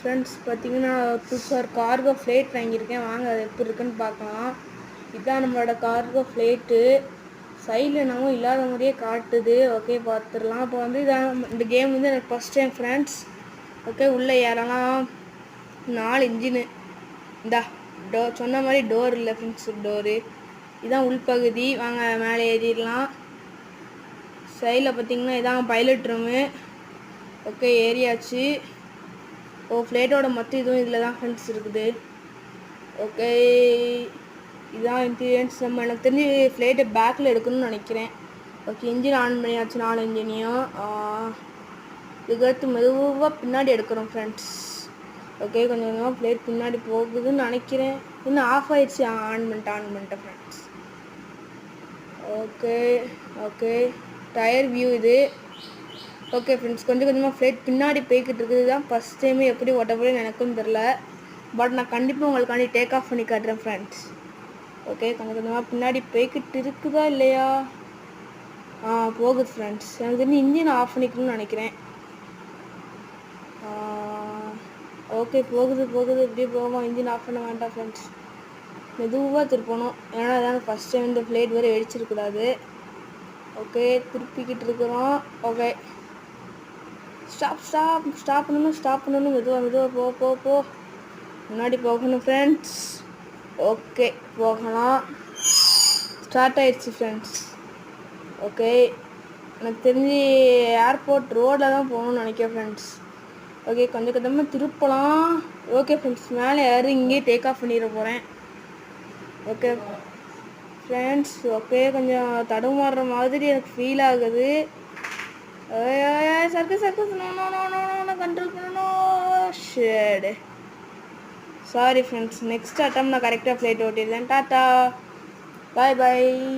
Friends பார்த்தீங்கன்னா புதுசாக cargo flight வாங்கியிருக்கேன். வாங்க அது எப்படி இருக்குன்னு பார்க்கலாம். இதுதான் நம்மளோட கார்கோ ஃப்ளைட்டு. சைடில் என்னமோ இல்லாத மாதிரியே காட்டுது. ஓகே பார்த்துடலாம். இப்போ வந்து இதான் இந்த கேம் வந்து எனக்கு ஃபஸ்ட் டைம் ஃப்ரெண்ட்ஸ். ஓகே உள்ளே ஏறலாம். 4 இன்ஜினு. இந்தா சொன்ன மாதிரி டோர் இல்லை ஃப்ரெண்ட்ஸ், டோரு இதான் உள்பகுதி. வாங்க மேலே ஏறிடலாம். சைடில் பார்த்தீங்கன்னா இதான் பைலட் ரூமு. ஓகே ஏறியாச்சு. ஃப்ளைட்டோட மொத்த இதுவும் இதில் தான் ஃப்ரெண்ட்ஸ் இருக்குது. ஓகே இதுதான் இன்டீரியன்ஸ். நம்ம எனக்கு தெரிஞ்சு ஃப்ளைட்டை பேக்கில் எடுக்கணும்னு நினைக்கிறேன். ஓகே இன்ஜின் ஆன் பண்ணியாச்சு, 4 இன்ஜினையும். இதுக்கடுத்து மெதுவாக பின்னாடி எடுக்கிறோம் ஃப்ரெண்ட்ஸ். ஓகே கொஞ்சம் கொஞ்சமாக ஃப்ளைட் பின்னாடி போகுதுன்னு நினைக்கிறேன். இன்னும் ஆஃப் ஆயிடுச்சு. ஆன் பண்ணிட்டேன் ஃப்ரெண்ட்ஸ். ஓகே ஓகே டயர் வியூ இது. ஓகே ஃப்ரெண்ட்ஸ் கொஞ்சம் கொஞ்சமாக ஃப்ளைட் பின்னாடி போய்கிட்டு இருக்குது. தான் ஃபஸ்ட் டைமே எப்படி ஓட்டப்போன்னு எனக்கும் தெரில. பட் நான் கண்டிப்பாக உங்களுக்காண்டி டேக் ஆஃப் பண்ணி காட்டுறேன் ஃப்ரெண்ட்ஸ். ஓகே கொஞ்சம் கொஞ்சமாக பின்னாடி போய்கிட்டு இருக்குதா இல்லையா? போகுது ஃப்ரெண்ட்ஸ். எனக்கு தெரிஞ்சு இன்ஜின் ஆஃப் பண்ணிக்கணும்னு நினைக்கிறேன். ஓகே போகுது இப்படியே போவோம். இன்ஜின் ஆஃப் பண்ண வேண்டாம் ஃப்ரெண்ட்ஸ். மெதுவாக திருப்பணும். ஏன்னா அதான் ஃபஸ்ட் டைம் இந்த ஃப்ளைட் வரை வெடிச்சிருக்கூடாது. ஓகே திருப்பிக்கிட்டு இருக்கிறோம். ஓகே ஸ்டாப் பண்ணணும். மெதுவாக போ முன்னாடி போகணும் ஃப்ரெண்ட்ஸ். ஓகே போகலாம். ஸ்டார்ட் ஆயிடுச்சு ஃப்ரெண்ட்ஸ். ஓகே எனக்கு தெரிஞ்சு ஏர்போர்ட் ரோடில் தான் போகணும்னு நினைக்கிறேன் ஃப்ரெண்ட்ஸ். ஓகே கொஞ்சம் கொஞ்சமாக திருப்பலாம். ஓகே ஃப்ரெண்ட்ஸ் மேலே ஏறி இங்கேயே டேக் ஆஃப் பண்ணிட போகிறேன். Okay friends. ஓகே கொஞ்சம் தடுமாறுற மாதிரி எனக்கு ஃபீல் ஆகுது. சர்க்கஸ் கண்ட்ரோல் பண்ணணும். Shade sorry friends. நெக்ஸ்ட் அட்டம் நான் கரெக்டாக ஃப்ளைட் ஓட்டிடுறேன். டாட்டா பாய்.